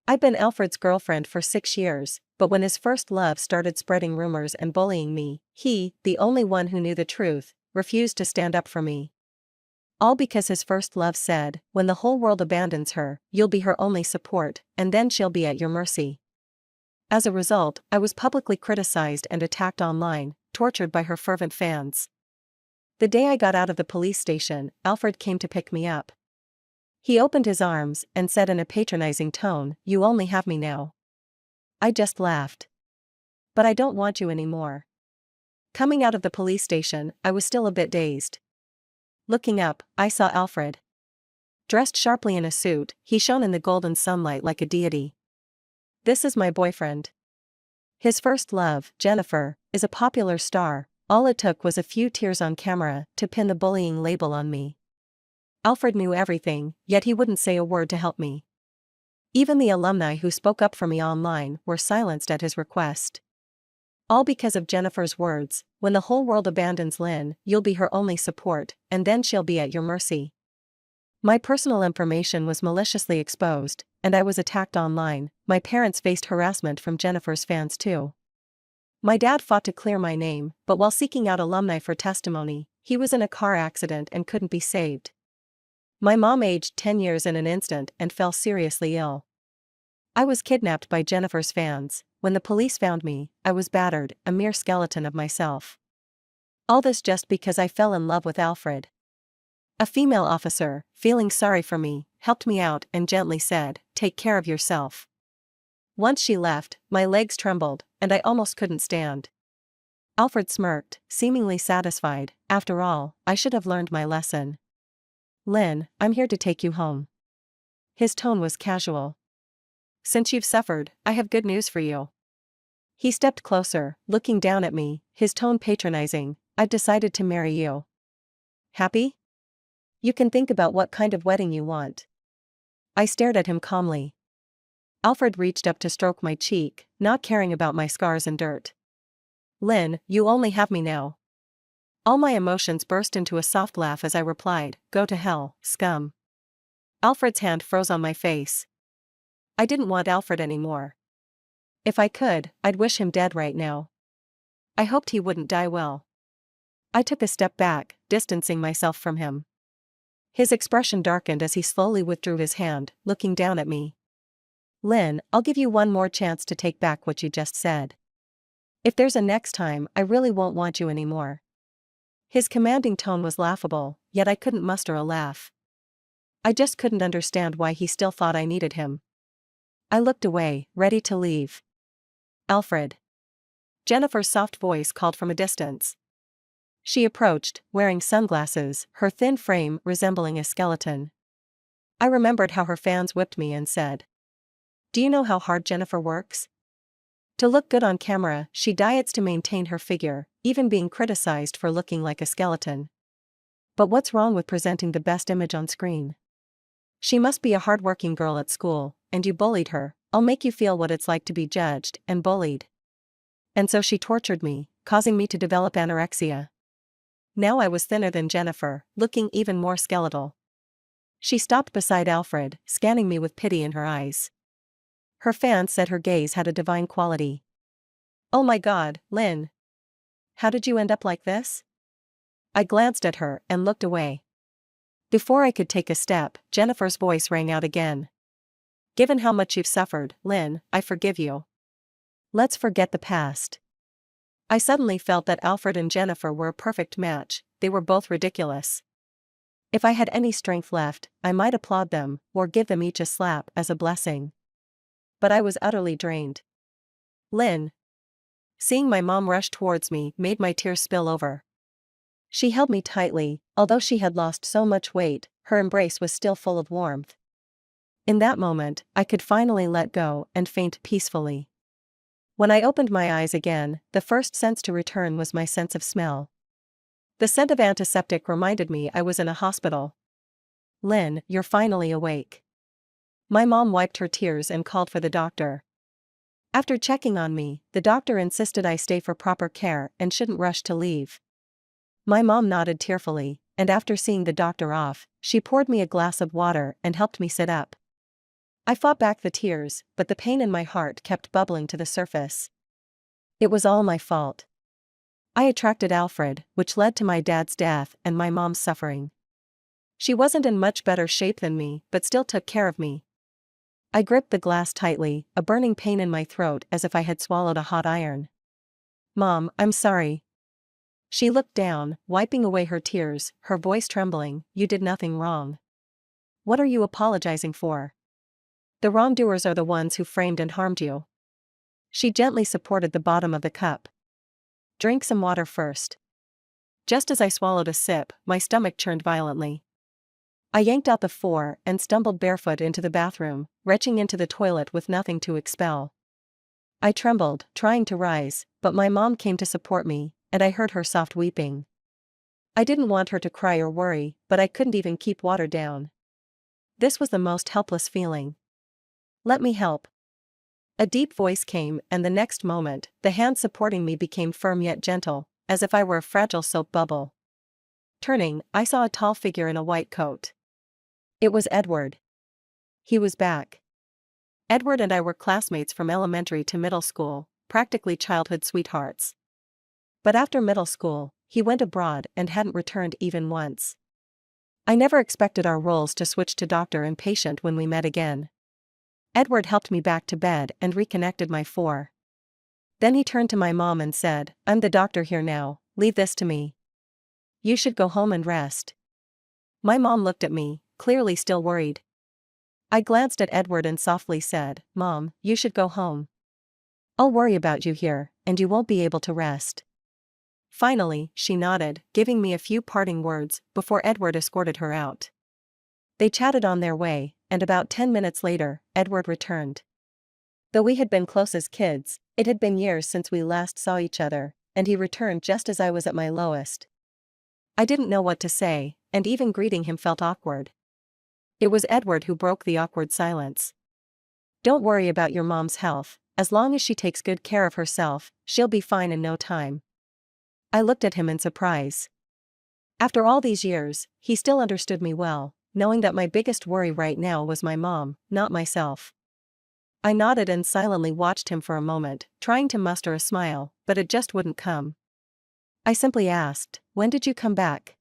I'd been Alfred's girlfriend for 6 years, but when his first love started spreading rumors and bullying me, he, the only one who knew the truth, refused to stand up for me. All because his first love said, when the whole world abandons her, you'll be her only support, and then she'll be at your mercy. As a result, I was publicly criticized and attacked online, tortured by her fervent fans. The day I got out of the police station, Alfred came to pick me up. He opened his arms and said in a patronizing tone, "You only have me now." I just laughed. "But I don't want you anymore." Coming out of the police station, I was still a bit dazed. Looking up, I saw Alfred. Dressed sharply in a suit, he shone in the golden sunlight like a deity. "This is my boyfriend. His first love, Jennifer, is a popular star. All it took was a few tears on camera to pin the bullying label on me." Alfred knew everything, yet he wouldn't say a word to help me. Even the alumni who spoke up for me online were silenced at his request. All because of Jennifer's words, "When the whole world abandons Lynn, you'll be her only support, and then she'll be at your mercy." My personal information was maliciously exposed, and I was attacked online. My parents faced harassment from Jennifer's fans too. My dad fought to clear my name, but while seeking out alumni for testimony, he was in a car accident and couldn't be saved. My mom aged 10 years in an instant and fell seriously ill. I was kidnapped by Jennifer's fans. When the police found me, I was battered, a mere skeleton of myself. All this just because I fell in love with Alfred. A female officer, feeling sorry for me, helped me out and gently said, "Take care of yourself." Once she left, my legs trembled, and I almost couldn't stand. Alfred smirked, seemingly satisfied. After all, I should have learned my lesson. "Lynn, I'm here to take you home." His tone was casual. "Since you've suffered, I have good news for you." He stepped closer, looking down at me, his tone patronizing. "I've decided to marry you. Happy? You can think about what kind of wedding you want." I stared at him calmly. Alfred reached up to stroke my cheek, not caring about my scars and dirt. "Lynn, you only have me now." All my emotions burst into a soft laugh as I replied, "Go to hell, scum." Alfred's hand froze on my face. I didn't want Alfred anymore. If I could, I'd wish him dead right now. I hoped he wouldn't die well. I took a step back, distancing myself from him. His expression darkened as he slowly withdrew his hand, looking down at me. "Lynn, I'll give you one more chance to take back what you just said. If there's a next time, I really won't want you anymore." His commanding tone was laughable, yet I couldn't muster a laugh. I just couldn't understand why he still thought I needed him. I looked away, ready to leave. "Alfred." Jennifer's soft voice called from a distance. She approached, wearing sunglasses, her thin frame resembling a skeleton. I remembered how her fans whipped me and said, "Do you know how hard Jennifer works? To look good on camera, she diets to maintain her figure, even being criticized for looking like a skeleton. But what's wrong with presenting the best image on screen? She must be a hardworking girl at school, and you bullied her. I'll make you feel what it's like to be judged and bullied." And so she tortured me, causing me to develop anorexia. Now I was thinner than Jennifer, looking even more skeletal. She stopped beside Alfred, scanning me with pity in her eyes. Her fans said her gaze had a divine quality. "Oh my God, Lynn. How did you end up like this?" I glanced at her and looked away. Before I could take a step, Jennifer's voice rang out again. "Given how much you've suffered, Lynn, I forgive you. Let's forget the past." I suddenly felt that Alfred and Jennifer were a perfect match. They were both ridiculous. If I had any strength left, I might applaud them, or give them each a slap as a blessing. But I was utterly drained. "Lynn." Seeing my mom rush towards me made my tears spill over. She held me tightly. Although she had lost so much weight, her embrace was still full of warmth. In that moment, I could finally let go and faint peacefully. When I opened my eyes again, the first sense to return was my sense of smell. The scent of antiseptic reminded me I was in a hospital. "Lynn, you're finally awake." My mom wiped her tears and called for the doctor. After checking on me, the doctor insisted I stay for proper care and shouldn't rush to leave. My mom nodded tearfully, and after seeing the doctor off, she poured me a glass of water and helped me sit up. I fought back the tears, but the pain in my heart kept bubbling to the surface. It was all my fault. I attracted Alfred, which led to my dad's death and my mom's suffering. She wasn't in much better shape than me, but still took care of me. I gripped the glass tightly, a burning pain in my throat as if I had swallowed a hot iron. Mom, I'm sorry. She looked down, wiping away her tears, her voice trembling. You did nothing wrong. What are you apologizing for? The wrongdoers are the ones who framed and harmed you. She gently supported the bottom of the cup. Drink some water first. Just as I swallowed a sip, my stomach churned violently. I yanked out the 4 and stumbled barefoot into the bathroom, retching into the toilet with nothing to expel. I trembled, trying to rise, but my mom came to support me, and I heard her soft weeping. I didn't want her to cry or worry, but I couldn't even keep water down. This was the most helpless feeling. Let me help. A deep voice came, and the next moment, the hand supporting me became firm yet gentle, as if I were a fragile soap bubble. Turning, I saw a tall figure in a white coat. It was Edward. He was back. Edward and I were classmates from elementary to middle school, practically childhood sweethearts. But after middle school, he went abroad and hadn't returned even once. I never expected our roles to switch to doctor and patient when we met again. Edward helped me back to bed and reconnected my 4. Then he turned to my mom and said, I'm the doctor here now, leave this to me. You should go home and rest. My mom looked at me, clearly still worried. I glanced at Edward and softly said, Mom, you should go home. I'll worry about you here, and you won't be able to rest. Finally, she nodded, giving me a few parting words, before Edward escorted her out. They chatted on their way, and about 10 minutes later, Edward returned. Though we had been close as kids, it had been years since we last saw each other, and he returned just as I was at my lowest. I didn't know what to say, and even greeting him felt awkward. It was Edward who broke the awkward silence. Don't worry about your mom's health, as long as she takes good care of herself, she'll be fine in no time. I looked at him in surprise. After all these years, he still understood me well, knowing that my biggest worry right now was my mom, not myself. I nodded and silently watched him for a moment, trying to muster a smile, but it just wouldn't come. I simply asked, when did you come back?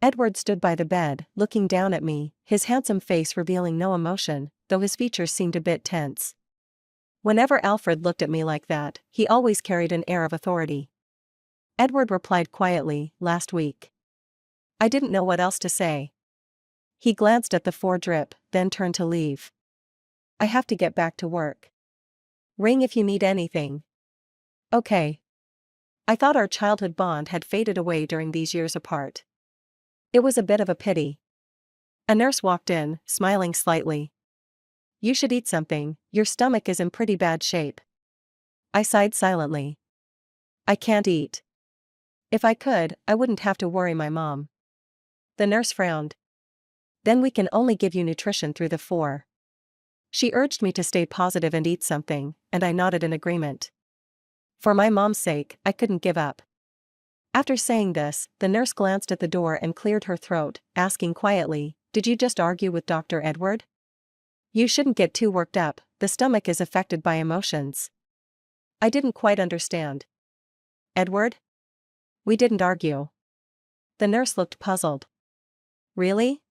Edward stood by the bed, looking down at me, his handsome face revealing no emotion, though his features seemed a bit tense. Whenever Alfred looked at me like that, he always carried an air of authority. Edward replied quietly, last week. I didn't know what else to say. He glanced at the 4 drip, then turned to leave. I have to get back to work. Ring if you need anything. Okay. I thought our childhood bond had faded away during these years apart. It was a bit of a pity. A nurse walked in, smiling slightly. You should eat something, your stomach is in pretty bad shape. I sighed silently. I can't eat. If I could, I wouldn't have to worry my mom. The nurse frowned. Then we can only give you nutrition through the 4. She urged me to stay positive and eat something, and I nodded in agreement. For my mom's sake, I couldn't give up. After saying this, the nurse glanced at the door and cleared her throat, asking quietly, did you just argue with Dr. Edward? You shouldn't get too worked up, the stomach is affected by emotions. I didn't quite understand. Edward? We didn't argue. The nurse looked puzzled. Really?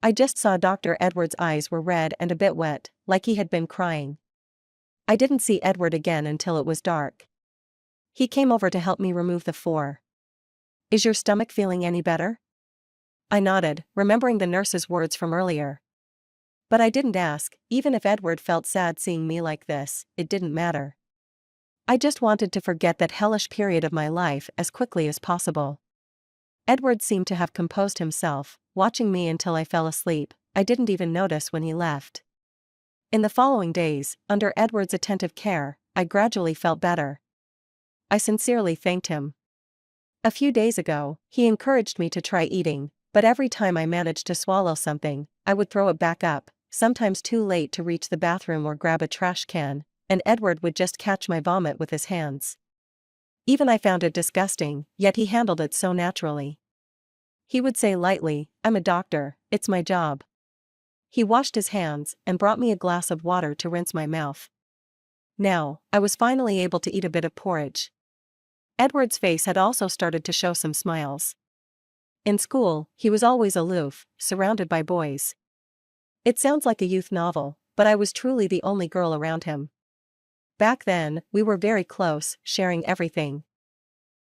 I just saw Dr. Edward's eyes were red and a bit wet, like he had been crying. I didn't see Edward again until it was dark. He came over to help me remove the 4. Is your stomach feeling any better? I nodded, remembering the nurse's words from earlier. But I didn't ask, even if Edward felt sad seeing me like this, it didn't matter. I just wanted to forget that hellish period of my life as quickly as possible. Edward seemed to have composed himself, watching me until I fell asleep. I didn't even notice when he left. In the following days, under Edward's attentive care, I gradually felt better. I sincerely thanked him. A few days ago, he encouraged me to try eating, but every time I managed to swallow something, I would throw it back up, sometimes too late to reach the bathroom or grab a trash can, and Edward would just catch my vomit with his hands. Even I found it disgusting, yet he handled it so naturally. He would say lightly, I'm a doctor, it's my job. He washed his hands and brought me a glass of water to rinse my mouth. Now, I was finally able to eat a bit of porridge. Edward's face had also started to show some smiles. In school, he was always aloof, surrounded by boys. It sounds like a youth novel, but I was truly the only girl around him. Back then, we were very close, sharing everything.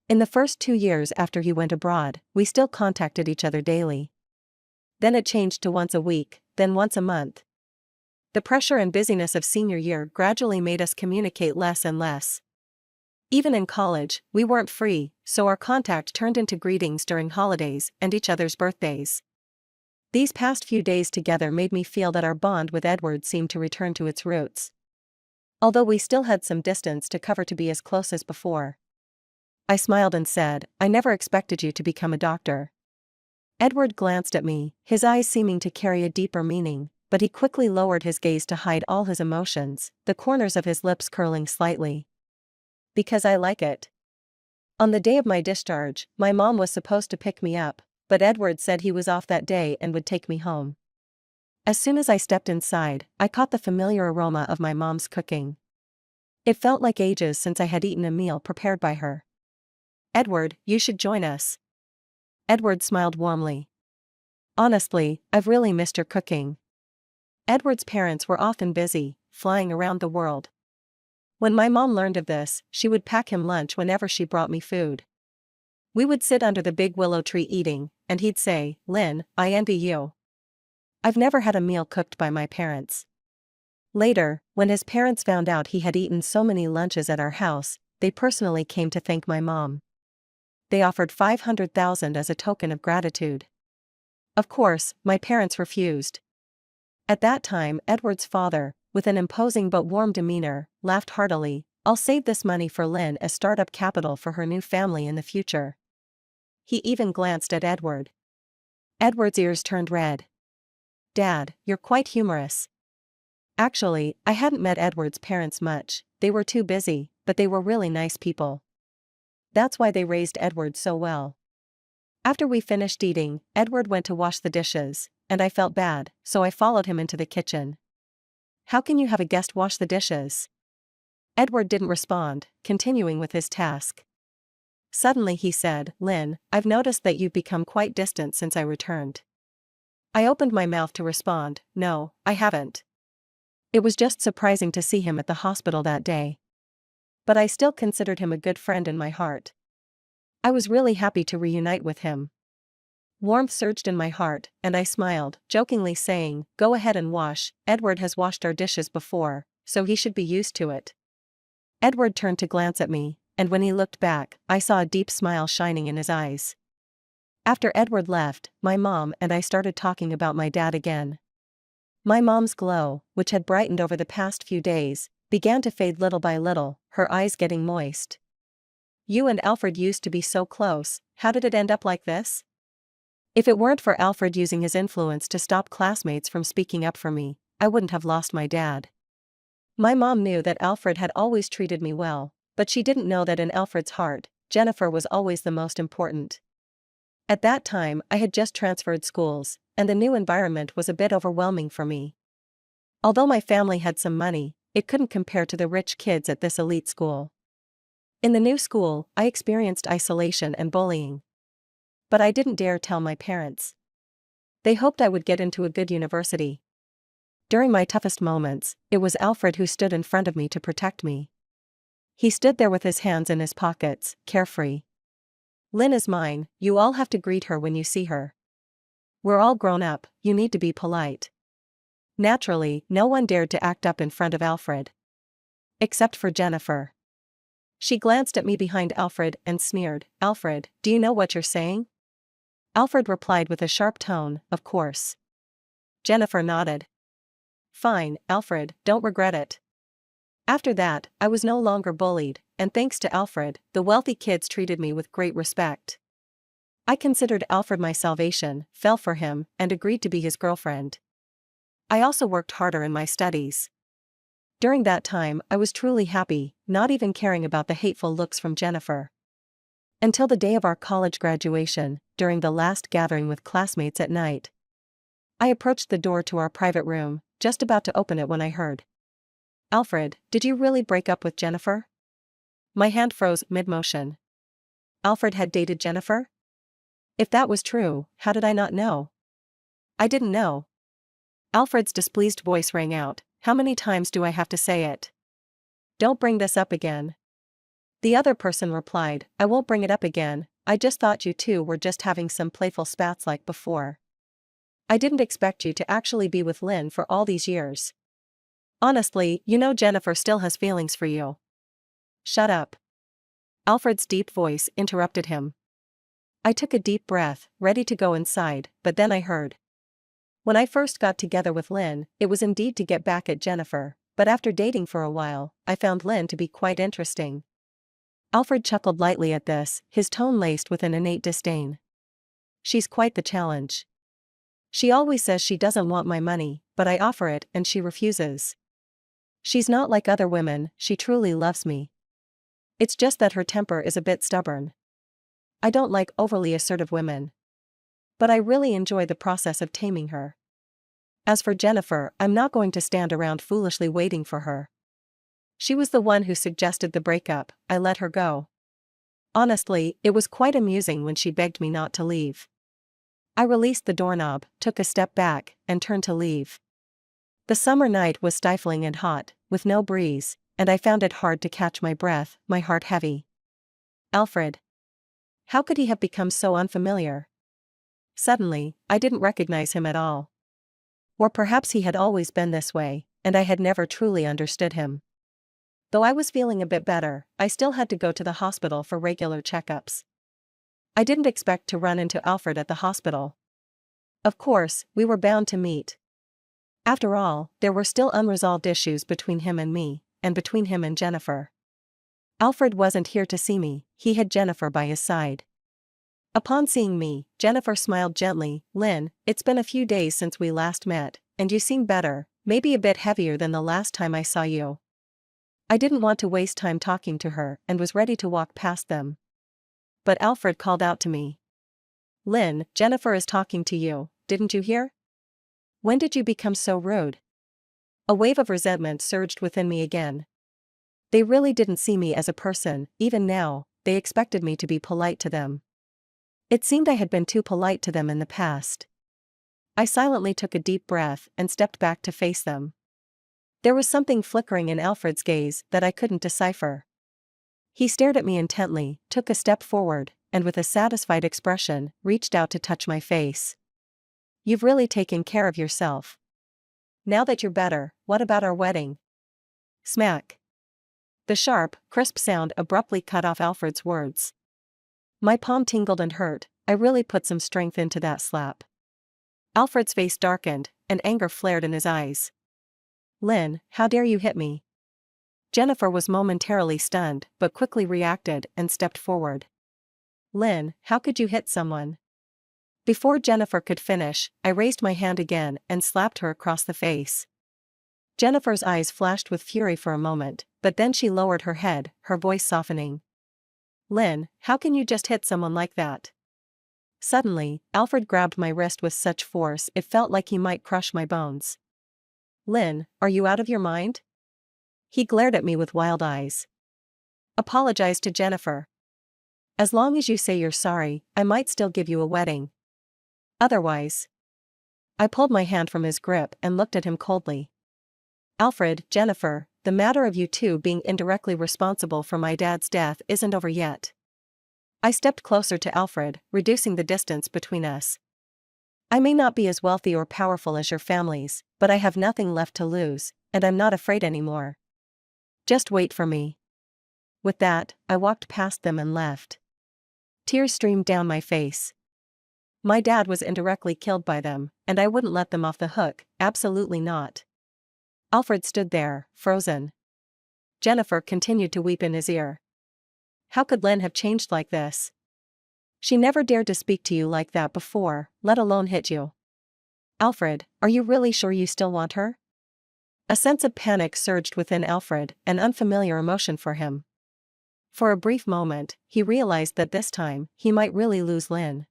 In the first 2 years after he went abroad, we still contacted each other daily. Then it changed to once a week, then once a month. The pressure and busyness of senior year gradually made us communicate less and less. Even in college, we weren't free, so our contact turned into greetings during holidays and each other's birthdays. These past few days together made me feel that our bond with Edward seemed to return to its roots. Although we still had some distance to cover to be as close as before. I smiled and said, "I never expected you to become a doctor." Edward glanced at me, his eyes seeming to carry a deeper meaning, but he quickly lowered his gaze to hide all his emotions, the corners of his lips curling slightly. "Because I like it." On the day of my discharge, my mom was supposed to pick me up, but Edward said he was off that day and would take me home. As soon as I stepped inside, I caught the familiar aroma of my mom's cooking. It felt like ages since I had eaten a meal prepared by her. "Edward, you should join us." Edward smiled warmly. "Honestly, I've really missed your cooking." Edward's parents were often busy, flying around the world. When my mom learned of this, she would pack him lunch whenever she brought me food. We would sit under the big willow tree eating, and he'd say, "Lynn, I envy you. I've never had a meal cooked by my parents." Later, when his parents found out he had eaten so many lunches at our house, they personally came to thank my mom. They offered $500,000 as a token of gratitude. Of course, my parents refused. At that time, Edward's father, with an imposing but warm demeanor, laughed heartily, "I'll save this money for Lynn as startup capital for her new family in the future." He even glanced at Edward. Edward's ears turned red. "Dad, you're quite humorous." Actually, I hadn't met Edward's parents much, they were too busy, but they were really nice people. That's why they raised Edward so well. After we finished eating, Edward went to wash the dishes, and I felt bad, so I followed him into the kitchen. "How can you have a guest wash the dishes?" Edward didn't respond, continuing with his task. Suddenly he said, "Lynn, I've noticed that you've become quite distant since I returned." I opened my mouth to respond, "No, I haven't." It was just surprising to see him at the hospital that day. But I still considered him a good friend in my heart. I was really happy to reunite with him. Warmth surged in my heart, and I smiled, jokingly saying, "Go ahead and wash, Edward has washed our dishes before, so he should be used to it." Edward turned to glance at me, and when he looked back, I saw a deep smile shining in his eyes. After Edward left, my mom and I started talking about my dad again. My mom's glow, which had brightened over the past few days, began to fade little by little, her eyes getting moist. "You and Alfred used to be so close, how did it end up like this?" If it weren't for Alfred using his influence to stop classmates from speaking up for me, I wouldn't have lost my dad. My mom knew that Alfred had always treated me well, but she didn't know that in Alfred's heart, Jennifer was always the most important. At that time, I had just transferred schools, and the new environment was a bit overwhelming for me. Although my family had some money, it couldn't compare to the rich kids at this elite school. In the new school, I experienced isolation and bullying. But I didn't dare tell my parents. They hoped I would get into a good university. During my toughest moments, it was Alfred who stood in front of me to protect me. He stood there with his hands in his pockets, carefree. "Lynn is mine, you all have to greet her when you see her. We're all grown up, you need to be polite." Naturally, no one dared to act up in front of Alfred. Except for Jennifer. She glanced at me behind Alfred and sneered, "Alfred, do you know what you're saying?" Alfred replied with a sharp tone, "Of course." Jennifer nodded. "Fine, Alfred, don't regret it." After that, I was no longer bullied, and thanks to Alfred, the wealthy kids treated me with great respect. I considered Alfred my salvation, fell for him, and agreed to be his girlfriend. I also worked harder in my studies. During that time, I was truly happy, not even caring about the hateful looks from Jennifer. Until the day of our college graduation, during the last gathering with classmates at night. I approached the door to our private room, just about to open it when I heard. Alfred, did you really break up with Jennifer? My hand froze mid-motion. Alfred had dated Jennifer? If that was true, how did I not know? I didn't know. Alfred's displeased voice rang out. How many times do I have to say it? Don't bring this up again. The other person replied, I won't bring it up again, I just thought you two were just having some playful spats like before. I didn't expect you to actually be with Lynn for all these years. Honestly, you know Jennifer still has feelings for you. Shut up. Alfred's deep voice interrupted him. I took a deep breath, ready to go inside, but then I heard. When I first got together with Lynn, it was indeed to get back at Jennifer, but after dating for a while, I found Lynn to be quite interesting. Alfred chuckled lightly at this, his tone laced with an innate disdain. She's quite the challenge. She always says she doesn't want my money, but I offer it and she refuses. She's not like other women, she truly loves me. It's just that her temper is a bit stubborn. I don't like overly assertive women. But I really enjoy the process of taming her. As for Jennifer, I'm not going to stand around foolishly waiting for her. She was the one who suggested the breakup, I let her go. Honestly, it was quite amusing when she begged me not to leave. I released the doorknob, took a step back, and turned to leave. The summer night was stifling and hot, with no breeze, and I found it hard to catch my breath, my heart heavy. Alfred. How could he have become so unfamiliar? Suddenly, I didn't recognize him at all. Or perhaps he had always been this way, and I had never truly understood him. Though I was feeling a bit better, I still had to go to the hospital for regular checkups. I didn't expect to run into Alfred at the hospital. Of course, we were bound to meet. After all, there were still unresolved issues between him and me, and between him and Jennifer. Alfred wasn't here to see me, he had Jennifer by his side. Upon seeing me, Jennifer smiled gently. Lynn, it's been a few days since we last met, and you seem better, maybe a bit heavier than the last time I saw you. I didn't want to waste time talking to her and was ready to walk past them. But Alfred called out to me. Lynn, Jennifer is talking to you, didn't you hear? When did you become so rude? A wave of resentment surged within me again. They really didn't see me as a person, even now, they expected me to be polite to them. It seemed I had been too polite to them in the past. I silently took a deep breath and stepped back to face them. There was something flickering in Alfred's gaze that I couldn't decipher. He stared at me intently, took a step forward, and with a satisfied expression, reached out to touch my face. You've really taken care of yourself. Now that you're better, what about our wedding? Smack. The sharp, crisp sound abruptly cut off Alfred's words. My palm tingled and hurt, I really put some strength into that slap. Alfred's face darkened, and anger flared in his eyes. Lynn, how dare you hit me? Jennifer was momentarily stunned, but quickly reacted and stepped forward. Lynn, how could you hit someone? Before Jennifer could finish, I raised my hand again and slapped her across the face. Jennifer's eyes flashed with fury for a moment, but then she lowered her head, her voice softening. Lynn, how can you just hit someone like that? Suddenly, Alfred grabbed my wrist with such force it felt like he might crush my bones. Lynn, are you out of your mind? He glared at me with wild eyes. Apologize to Jennifer. As long as you say you're sorry, I might still give you a wedding. Otherwise. I pulled my hand from his grip and looked at him coldly. Alfred, Jennifer, the matter of you two being indirectly responsible for my dad's death isn't over yet. I stepped closer to Alfred, reducing the distance between us. I may not be as wealthy or powerful as your families, but I have nothing left to lose, and I'm not afraid anymore. Just wait for me. With that, I walked past them and left. Tears streamed down my face. My dad was indirectly killed by them, and I wouldn't let them off the hook, absolutely not. Alfred stood there, frozen. Jennifer continued to weep in his ear. How could Lynn have changed like this? She never dared to speak to you like that before, let alone hit you. Alfred, are you really sure you still want her? A sense of panic surged within Alfred, an unfamiliar emotion for him. For a brief moment, he realized that this time, he might really lose Lynn.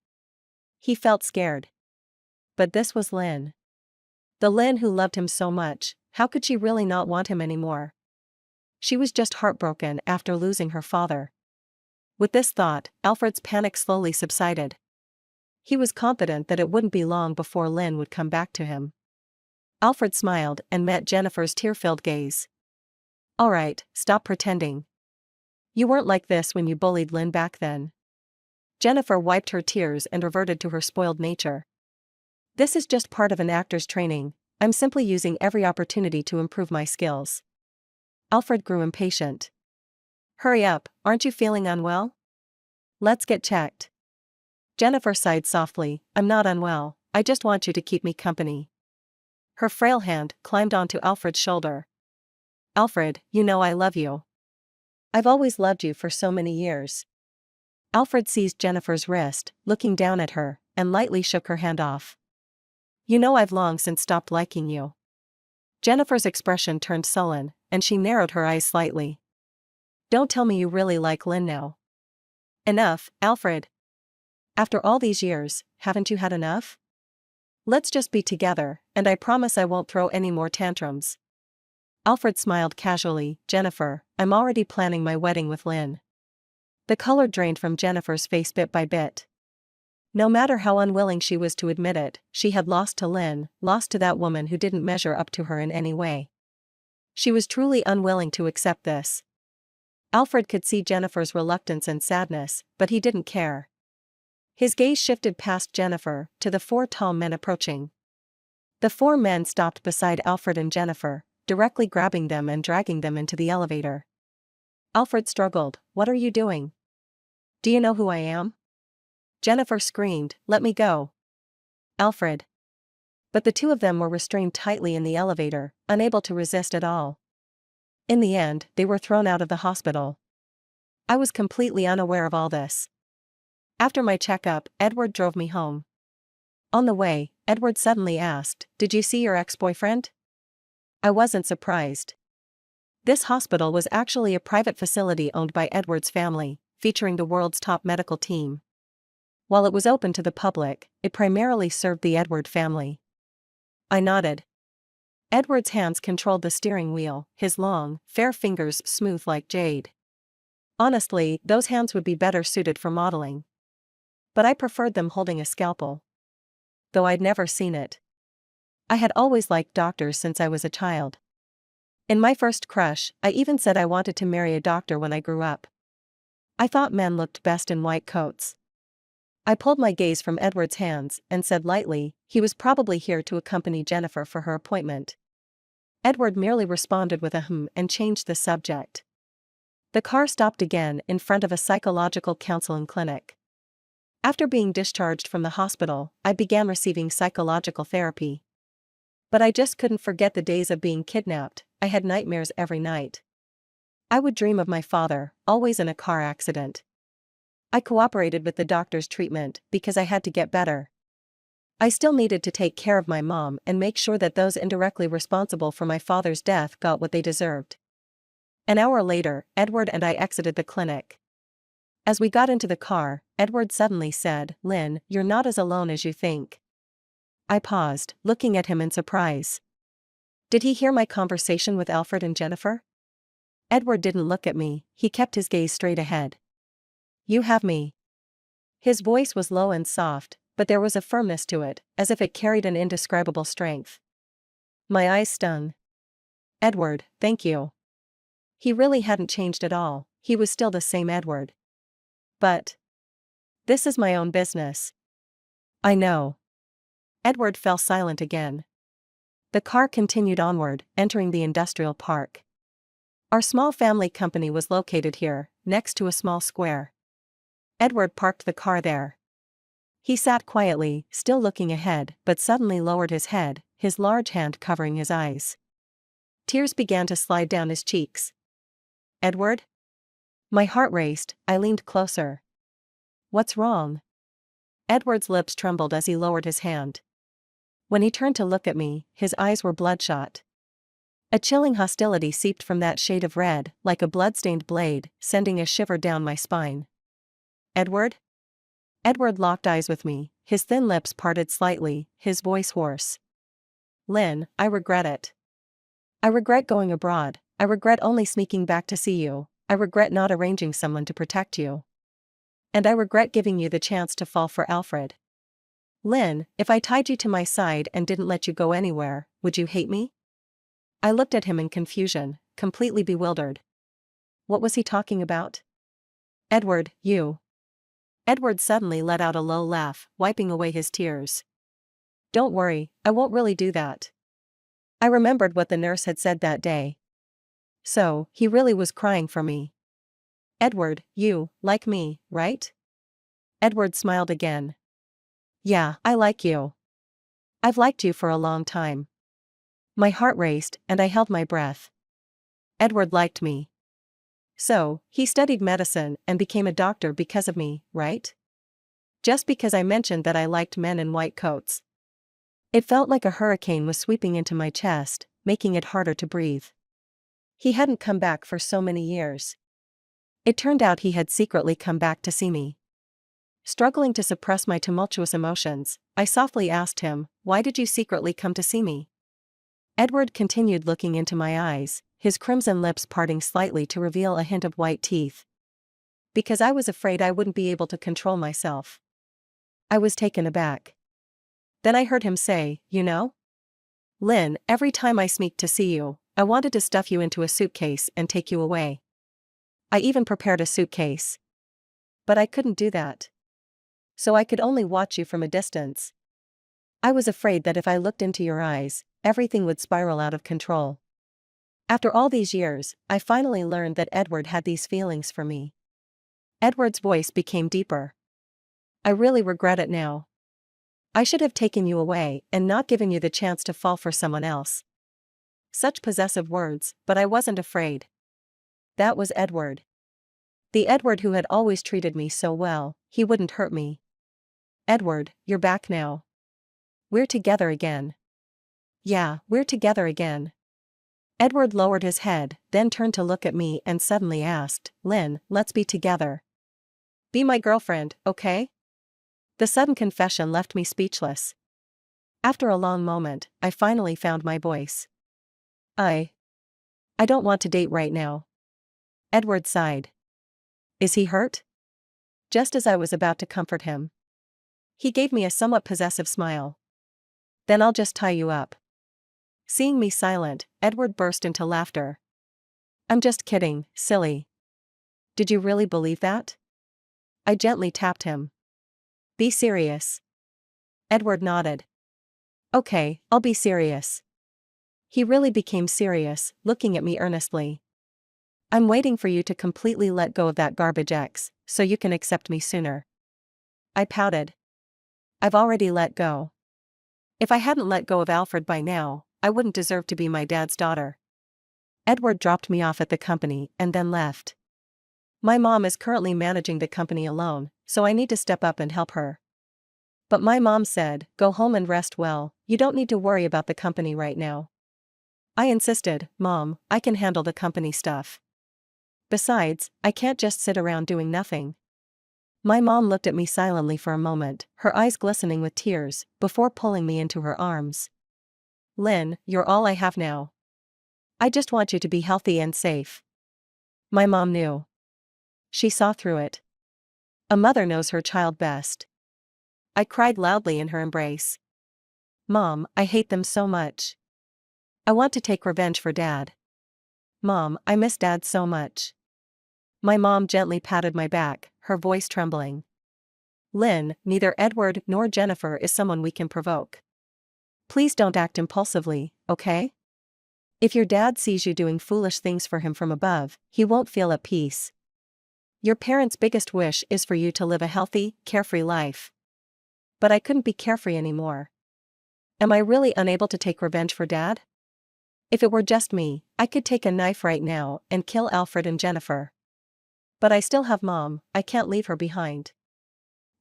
He felt scared. But this was Lynn. The Lynn who loved him so much, how could she really not want him anymore? She was just heartbroken after losing her father. With this thought, Alfred's panic slowly subsided. He was confident that it wouldn't be long before Lynn would come back to him. Alfred smiled and met Jennifer's tear-filled gaze. "All right, stop pretending. You weren't like this when you bullied Lynn back then." Jennifer wiped her tears and reverted to her spoiled nature. "This is just part of an actor's training. I'm simply using every opportunity to improve my skills." Alfred grew impatient. "Hurry up, aren't you feeling unwell? Let's get checked." Jennifer sighed softly, "I'm not unwell, I just want you to keep me company." Her frail hand climbed onto Alfred's shoulder. "Alfred, you know I love you. I've always loved you for so many years." Alfred seized Jennifer's wrist, looking down at her, and lightly shook her hand off. "You know I've long since stopped liking you." Jennifer's expression turned sullen, and she narrowed her eyes slightly. "Don't tell me you really like Lynn now." "Enough, Alfred. After all these years, haven't you had enough? Let's just be together, and I promise I won't throw any more tantrums." Alfred smiled casually. "Jennifer, I'm already planning my wedding with Lynn." The color drained from Jennifer's face bit by bit. No matter how unwilling she was to admit it, she had lost to Lynn, lost to that woman who didn't measure up to her in any way. She was truly unwilling to accept this. Alfred could see Jennifer's reluctance and sadness, but he didn't care. His gaze shifted past Jennifer, to the four tall men approaching. The four men stopped beside Alfred and Jennifer, directly grabbing them and dragging them into the elevator. Alfred struggled. "What are you doing? Do you know who I am?" Jennifer screamed, "Let me go, Alfred." But the two of them were restrained tightly in the elevator, unable to resist at all. In the end, they were thrown out of the hospital. I was completely unaware of all this. After my checkup, Edward drove me home. On the way, Edward suddenly asked, "Did you see your ex-boyfriend?" I wasn't surprised. This hospital was actually a private facility owned by Edward's family, featuring the world's top medical team. While it was open to the public, it primarily served the Edward family. I nodded. Edward's hands controlled the steering wheel, his long, fair fingers smooth like jade. Honestly, those hands would be better suited for modeling. But I preferred them holding a scalpel. Though I'd never seen it. I had always liked doctors since I was a child. In my first crush, I even said I wanted to marry a doctor when I grew up. I thought men looked best in white coats. I pulled my gaze from Edward's hands and said lightly, "He was probably here to accompany Jennifer for her appointment." Edward merely responded with a and changed the subject. The car stopped again in front of a psychological counseling clinic. After being discharged from the hospital, I began receiving psychological therapy. But I just couldn't forget the days of being kidnapped. I had nightmares every night. I would dream of my father, always in a car accident. I cooperated with the doctor's treatment because I had to get better. I still needed to take care of my mom and make sure that those indirectly responsible for my father's death got what they deserved. An hour later, Edward and I exited the clinic. As we got into the car, Edward suddenly said, "Lynn, you're not as alone as you think." I paused, looking at him in surprise. Did he hear my conversation with Alfred and Jennifer? Edward didn't look at me, he kept his gaze straight ahead. "You have me." His voice was low and soft, but there was a firmness to it, as if it carried an indescribable strength. My eyes stung. "Edward, thank you." He really hadn't changed at all, he was still the same Edward. "But this is my own business." "I know." Edward fell silent again. The car continued onward, entering the industrial park. Our small family company was located here, next to a small square. Edward parked the car there. He sat quietly, still looking ahead, but suddenly lowered his head, his large hand covering his eyes. Tears began to slide down his cheeks. "Edward?" My heart raced, I leaned closer. "What's wrong?" Edward's lips trembled as he lowered his hand. When he turned to look at me, his eyes were bloodshot. A chilling hostility seeped from that shade of red, like a blood-stained blade, sending a shiver down my spine. "Edward?" Edward locked eyes with me, his thin lips parted slightly, his voice hoarse. Lynn, I regret it. I regret going abroad, I regret only sneaking back to see you, I regret not arranging someone to protect you. And I regret giving you the chance to fall for Alfred. Lynn, if I tied you to my side and didn't let you go anywhere, would you hate me? I looked at him in confusion, completely bewildered. What was he talking about? Edward, you. Edward suddenly let out a low laugh, wiping away his tears. Don't worry, I won't really do that. I remembered what the nurse had said that day. So, he really was crying for me. Edward, you like me, right? Edward smiled again. Yeah, I like you. I've liked you for a long time. My heart raced, and I held my breath. Edward liked me. So, he studied medicine and became a doctor because of me, right? Just because I mentioned that I liked men in white coats. It felt like a hurricane was sweeping into my chest, making it harder to breathe. He hadn't come back for so many years. It turned out he had secretly come back to see me. Struggling to suppress my tumultuous emotions, I softly asked him, "Why did you secretly come to see me?" Edward continued looking into my eyes, his crimson lips parting slightly to reveal a hint of white teeth. Because I was afraid I wouldn't be able to control myself. I was taken aback. Then I heard him say, "You know? Lynn, every time I sneaked to see you, I wanted to stuff you into a suitcase and take you away. I even prepared a suitcase. But I couldn't do that. So I could only watch you from a distance. I was afraid that if I looked into your eyes, everything would spiral out of control. After all these years, I finally learned that Edward had these feelings for me." Edward's voice became deeper. "I really regret it now. I should have taken you away and not given you the chance to fall for someone else." Such possessive words, but I wasn't afraid. That was Edward. The Edward who had always treated me so well, he wouldn't hurt me. "Edward, you're back now. We're together again." "Yeah, we're together again." Edward lowered his head, then turned to look at me and suddenly asked, "Lynn, let's be together. Be my girlfriend, okay?" The sudden confession left me speechless. After a long moment, I finally found my voice. I don't want to date right now." Edward sighed. "Is he hurt?" Just as I was about to comfort him, he gave me a somewhat possessive smile. "Then I'll just tie you up." Seeing me silent, Edward burst into laughter. "I'm just kidding, silly. Did you really believe that?" I gently tapped him. "Be serious." Edward nodded. "Okay, I'll be serious." He really became serious, looking at me earnestly. "I'm waiting for you to completely let go of that garbage ex, so you can accept me sooner." I pouted. "I've already let go. If I hadn't let go of Alfred by now, I wouldn't deserve to be my dad's daughter." Edward dropped me off at the company and then left. My mom is currently managing the company alone, so I need to step up and help her. But my mom said, "Go home and rest well, you don't need to worry about the company right now." I insisted, "Mom, I can handle the company stuff. Besides, I can't just sit around doing nothing." My mom looked at me silently for a moment, her eyes glistening with tears, before pulling me into her arms. "Lynn, you're all I have now. I just want you to be healthy and safe." My mom knew. She saw through it. A mother knows her child best. I cried loudly in her embrace. "Mom, I hate them so much. I want to take revenge for Dad. Mom, I miss Dad so much." My mom gently patted my back, her voice trembling. "Lynn, neither Edward nor Jennifer is someone we can provoke. Please don't act impulsively, okay? If your dad sees you doing foolish things for him from above, he won't feel at peace. Your parents' biggest wish is for you to live a healthy, carefree life. But I couldn't be carefree anymore. Am I really unable to take revenge for Dad? If it were just me, I could take a knife right now and kill Alfred and Jennifer. But I still have Mom, I can't leave her behind.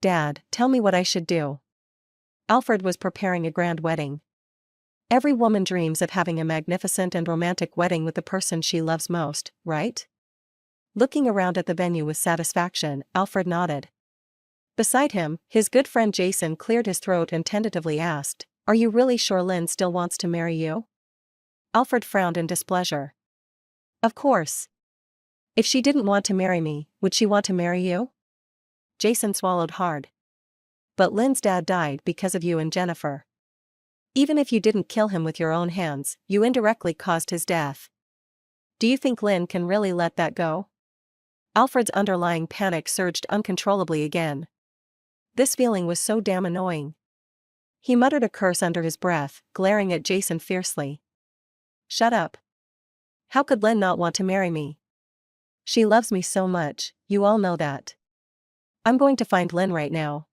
Dad, tell me what I should do." Alfred was preparing a grand wedding. Every woman dreams of having a magnificent and romantic wedding with the person she loves most, right? Looking around at the venue with satisfaction, Alfred nodded. Beside him, his good friend Jason cleared his throat and tentatively asked, Are you really sure Lynn still wants to marry you? Alfred frowned in displeasure. Of course. If she didn't want to marry me, would she want to marry you? Jason swallowed hard. But Lynn's dad died because of you and Jennifer. Even if you didn't kill him with your own hands, you indirectly caused his death. Do you think Lynn can really let that go? Alfred's underlying panic surged uncontrollably again. This feeling was so damn annoying. He muttered a curse under his breath, glaring at Jason fiercely. Shut up. How could Lynn not want to marry me? She loves me so much, you all know that. I'm going to find Lynn right now.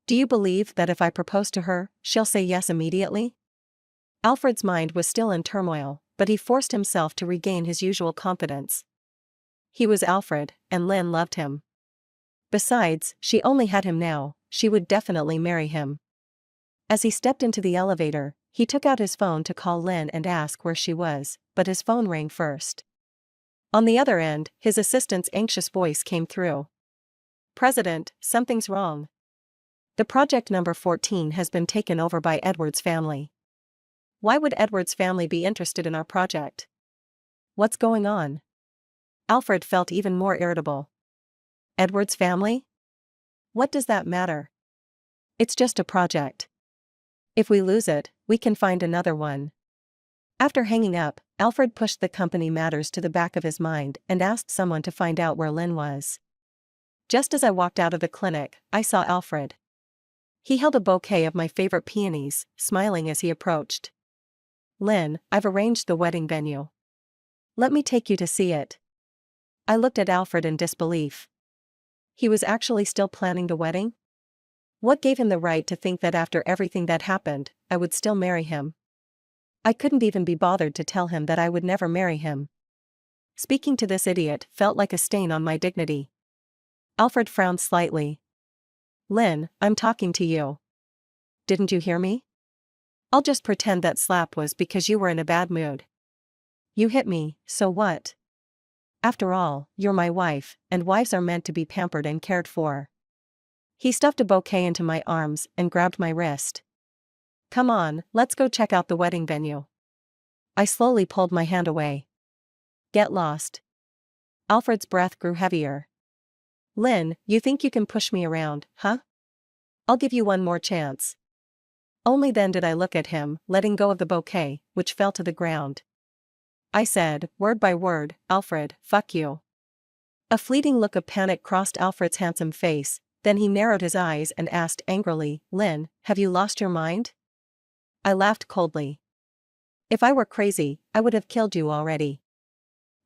Do you believe that if I propose to her, she'll say yes immediately? Alfred's mind was still in turmoil, but he forced himself to regain his usual confidence. He was Alfred, and Lynn loved him. Besides, she only had him now, she would definitely marry him. As he stepped into the elevator, he took out his phone to call Lynn and ask where she was, but his phone rang first. On the other end, his assistant's anxious voice came through. President, something's wrong. The project number 14 has been taken over by Edward's family. Why would Edward's family be interested in our project? What's going on? Alfred felt even more irritable. Edward's family? What does that matter? It's just a project. If we lose it, we can find another one. After hanging up, Alfred pushed the company matters to the back of his mind and asked someone to find out where Lynn was. Just as I walked out of the clinic, I saw Alfred. He held a bouquet of my favorite peonies, smiling as he approached. Lynn, I've arranged the wedding venue. Let me take you to see it. I looked at Alfred in disbelief. He was actually still planning the wedding? What gave him the right to think that after everything that happened, I would still marry him? I couldn't even be bothered to tell him that I would never marry him. Speaking to this idiot felt like a stain on my dignity. Alfred frowned slightly. Lynn, I'm talking to you. Didn't you hear me? I'll just pretend that slap was because you were in a bad mood. You hit me, so what? After all, you're my wife, and wives are meant to be pampered and cared for. He stuffed a bouquet into my arms and grabbed my wrist. Come on, let's go check out the wedding venue. I slowly pulled my hand away. Get lost. Alfred's breath grew heavier. Lynn, you think you can push me around, huh? I'll give you one more chance. Only then did I look at him, letting go of the bouquet, which fell to the ground. I said, word by word, Alfred, fuck you. A fleeting look of panic crossed Alfred's handsome face, then he narrowed his eyes and asked angrily, Lynn, have you lost your mind? I laughed coldly. If I were crazy, I would have killed you already.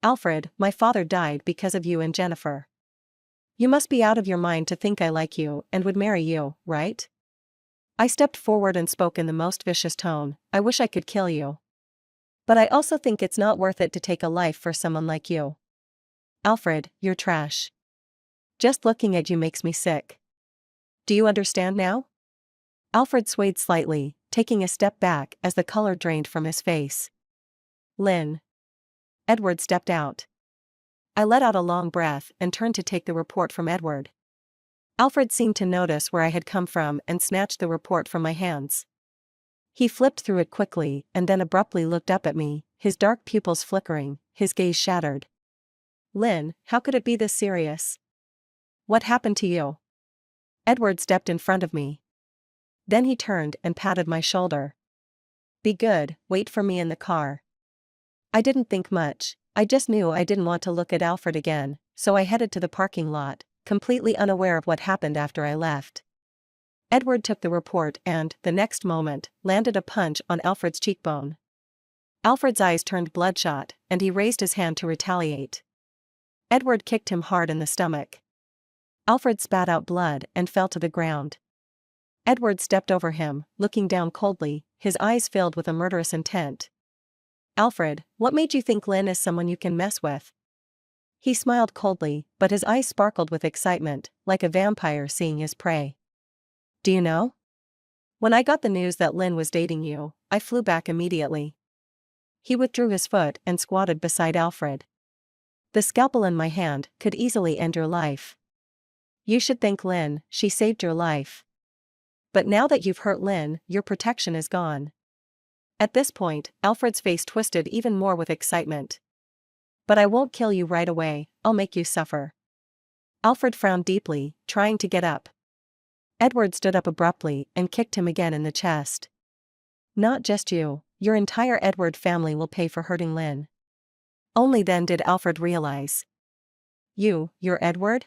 Alfred, my father died because of you and Jennifer. You must be out of your mind to think I like you and would marry you, right? I stepped forward and spoke in the most vicious tone, I wish I could kill you. But I also think it's not worth it to take a life for someone like you. Alfred, you're trash. Just looking at you makes me sick. Do you understand now? Alfred swayed slightly, taking a step back as the color drained from his face. Lynn. Edward stepped out. I let out a long breath and turned to take the report from Edward. Alfred seemed to notice where I had come from and snatched the report from my hands. He flipped through it quickly and then abruptly looked up at me, his dark pupils flickering, his gaze shattered. Lynn, how could it be this serious? What happened to you? Edward stepped in front of me. Then he turned and patted my shoulder. Be good, wait for me in the car. I didn't think much, I just knew I didn't want to look at Alfred again, so I headed to the parking lot, completely unaware of what happened after I left. Edward took the report and, the next moment, landed a punch on Alfred's cheekbone. Alfred's eyes turned bloodshot, and he raised his hand to retaliate. Edward kicked him hard in the stomach. Alfred spat out blood and fell to the ground. Edward stepped over him, looking down coldly, his eyes filled with a murderous intent. Alfred, what made you think Lynn is someone you can mess with? He smiled coldly, but his eyes sparkled with excitement, like a vampire seeing his prey. Do you know? When I got the news that Lynn was dating you, I flew back immediately. He withdrew his foot and squatted beside Alfred. The scalpel in my hand could easily end your life. You should thank Lynn, she saved your life. But now that you've hurt Lynn, your protection is gone. At this point, Alfred's face twisted even more with excitement. But I won't kill you right away, I'll make you suffer. Alfred frowned deeply, trying to get up. Edward stood up abruptly and kicked him again in the chest. Not just you, your entire Edward family will pay for hurting Lynn. Only then did Alfred realize. You're Edward?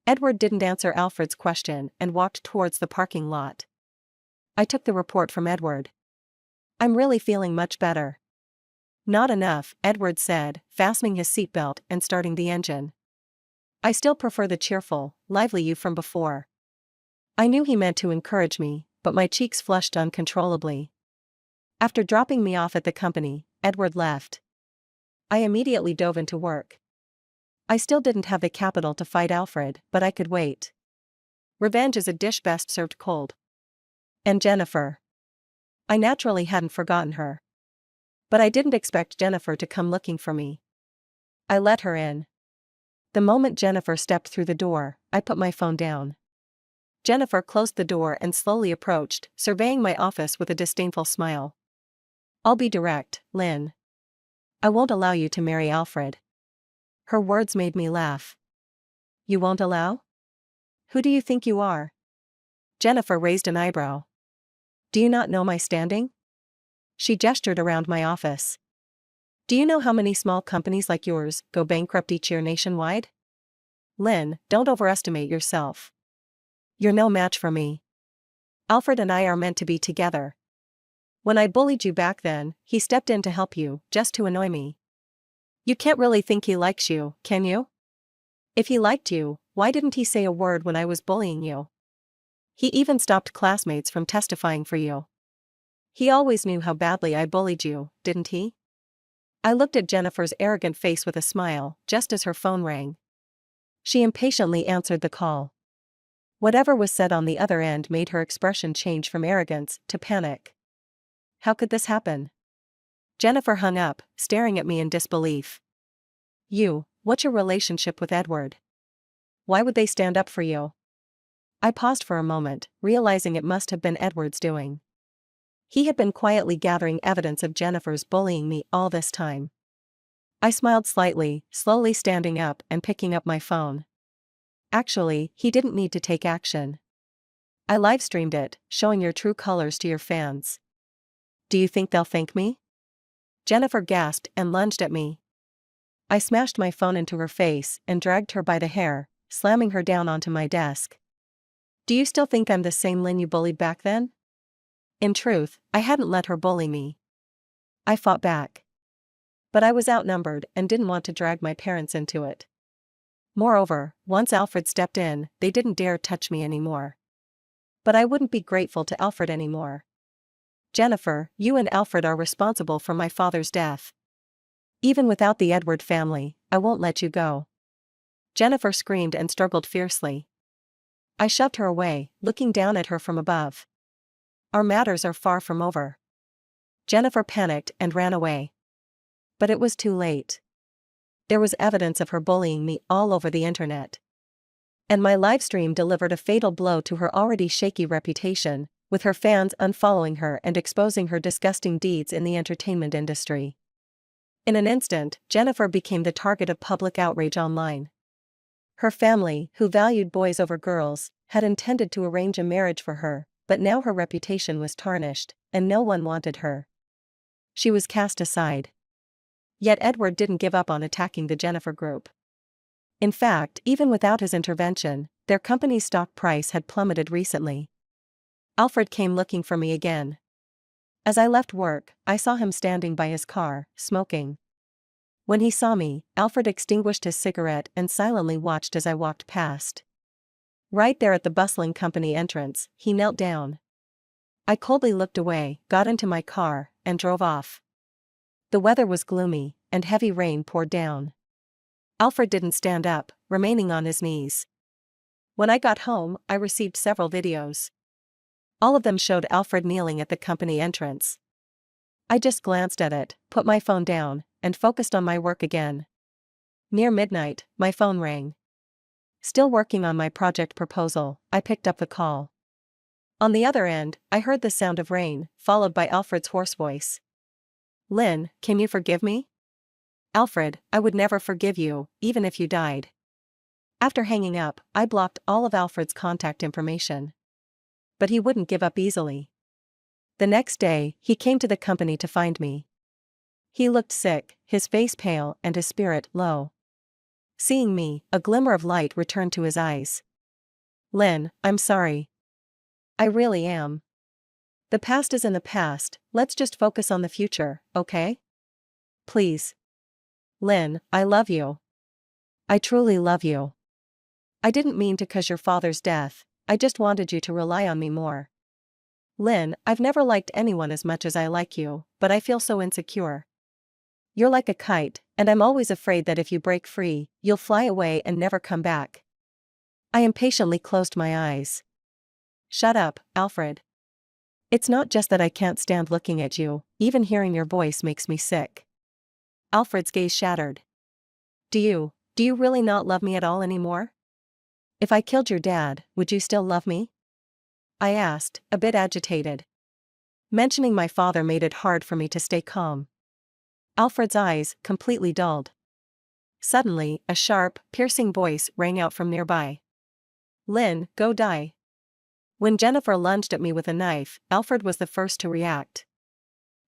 Edward didn't answer Alfred's question and walked towards the parking lot. I took the report from Edward. I'm really feeling much better. Not enough, Edward said, fastening his seatbelt and starting the engine. I still prefer the cheerful, lively you from before. I knew he meant to encourage me, but my cheeks flushed uncontrollably. After dropping me off at the company, Edward left. I immediately dove into work. I still didn't have the capital to fight Alfred, but I could wait. Revenge is a dish best served cold. And Jennifer. I naturally hadn't forgotten her. But I didn't expect Jennifer to come looking for me. I let her in. The moment Jennifer stepped through the door, I put my phone down. Jennifer closed the door and slowly approached, surveying my office with a disdainful smile. I'll be direct, Lynn. I won't allow you to marry Alfred. Her words made me laugh. You won't allow? Who do you think you are? Jennifer raised an eyebrow. Do you not know my standing? She gestured around my office. Do you know how many small companies like yours go bankrupt each year nationwide? Lynn, don't overestimate yourself. You're no match for me. Alfred and I are meant to be together. When I bullied you back then, he stepped in to help you, just to annoy me. You can't really think he likes you, can you? If he liked you, why didn't he say a word when I was bullying you? He even stopped classmates from testifying for you. He always knew how badly I bullied you, didn't he? I looked at Jennifer's arrogant face with a smile, just as her phone rang. She impatiently answered the call. Whatever was said on the other end made her expression change from arrogance to panic. How could this happen? Jennifer hung up, staring at me in disbelief. What's your relationship with Edward? Why would they stand up for you? I paused for a moment, realizing it must have been Edward's doing. He had been quietly gathering evidence of Jennifer's bullying me all this time. I smiled slightly, slowly standing up and picking up my phone. Actually, he didn't need to take action. I live-streamed it, showing your true colors to your fans. Do you think they'll thank me? Jennifer gasped and lunged at me. I smashed my phone into her face and dragged her by the hair, slamming her down onto my desk. Do you still think I'm the same Lynn you bullied back then? In truth, I hadn't let her bully me. I fought back. But I was outnumbered and didn't want to drag my parents into it. Moreover, once Alfred stepped in, they didn't dare touch me anymore. But I wouldn't be grateful to Alfred anymore. Jennifer, you and Alfred are responsible for my father's death. Even without the Edward family, I won't let you go. Jennifer screamed and struggled fiercely. I shoved her away, looking down at her from above. Our matters are far from over. Jennifer panicked and ran away. But it was too late. There was evidence of her bullying me all over the internet. And my livestream delivered a fatal blow to her already shaky reputation, with her fans unfollowing her and exposing her disgusting deeds in the entertainment industry. In an instant, Jennifer became the target of public outrage online. Her family, who valued boys over girls, had intended to arrange a marriage for her, but now her reputation was tarnished, and no one wanted her. She was cast aside. Yet Edward didn't give up on attacking the Jennifer group. In fact, even without his intervention, their company's stock price had plummeted recently. Alfred came looking for me again. As I left work, I saw him standing by his car, smoking. When he saw me, Alfred extinguished his cigarette and silently watched as I walked past. Right there at the bustling company entrance, he knelt down. I coldly looked away, got into my car, and drove off. The weather was gloomy, and heavy rain poured down. Alfred didn't stand up, remaining on his knees. When I got home, I received several videos. All of them showed Alfred kneeling at the company entrance. I just glanced at it, put my phone down, and focused on my work again. Near midnight, my phone rang. Still working on my project proposal, I picked up the call. On the other end, I heard the sound of rain, followed by Alfred's hoarse voice. Lynn, can you forgive me? Alfred, I would never forgive you, even if you died. After hanging up, I blocked all of Alfred's contact information. But he wouldn't give up easily. The next day, he came to the company to find me. He looked sick, his face pale and his spirit low. Seeing me, a glimmer of light returned to his eyes. Lynn, I'm sorry. I really am. The past is in the past, let's just focus on the future, okay? Please. Lynn, I love you. I truly love you. I didn't mean to cause your father's death, I just wanted you to rely on me more. Lynn, I've never liked anyone as much as I like you, but I feel so insecure. You're like a kite, and I'm always afraid that if you break free, you'll fly away and never come back. I impatiently closed my eyes. Shut up, Alfred. It's not just that I can't stand looking at you, even hearing your voice makes me sick. Alfred's gaze shattered. Do you really not love me at all anymore? If I killed your dad, would you still love me? I asked, a bit agitated. Mentioning my father made it hard for me to stay calm. Alfred's eyes completely dulled. Suddenly, a sharp, piercing voice rang out from nearby. Lynn, go die. When Jennifer lunged at me with a knife, Alfred was the first to react.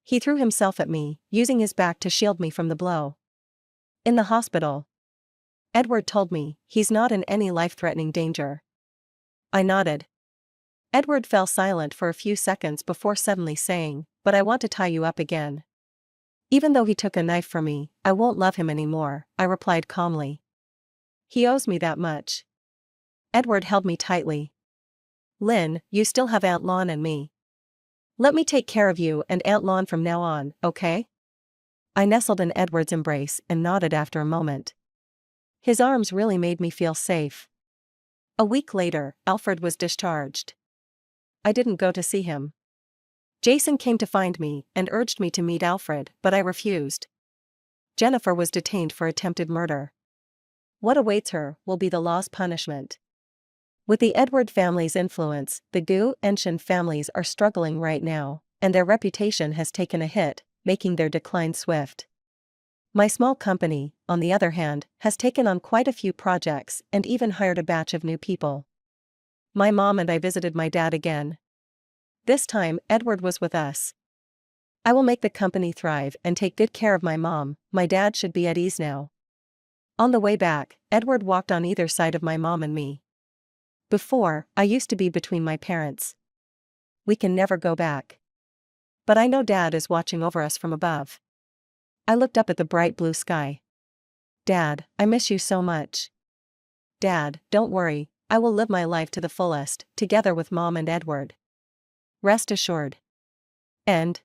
He threw himself at me, using his back to shield me from the blow. In the hospital. Edward told me, he's not in any life-threatening danger. I nodded. Edward fell silent for a few seconds before suddenly saying, but I want to tie you up again. Even though he took a knife from me, I won't love him anymore, I replied calmly. He owes me that much. Edward held me tightly. Lynn, you still have Aunt Lon and me. Let me take care of you and Aunt Lon from now on, okay? I nestled in Edward's embrace and nodded after a moment. His arms really made me feel safe. A week later, Alfred was discharged. I didn't go to see him. Jason came to find me and urged me to meet Alfred, but I refused. Jennifer was detained for attempted murder. What awaits her will be the law's punishment. With the Edward family's influence, the Gu and Shen families are struggling right now, and their reputation has taken a hit, making their decline swift. My small company, on the other hand, has taken on quite a few projects and even hired a batch of new people. My mom and I visited my dad again. This time, Edward was with us. I will make the company thrive and take good care of my mom. My dad should be at ease now. On the way back, Edward walked on either side of my mom and me. Before, I used to be between my parents. We can never go back. But I know Dad is watching over us from above. I looked up at the bright blue sky. Dad, I miss you so much. Dad, don't worry, I will live my life to the fullest, together with Mom and Edward. Rest assured. End.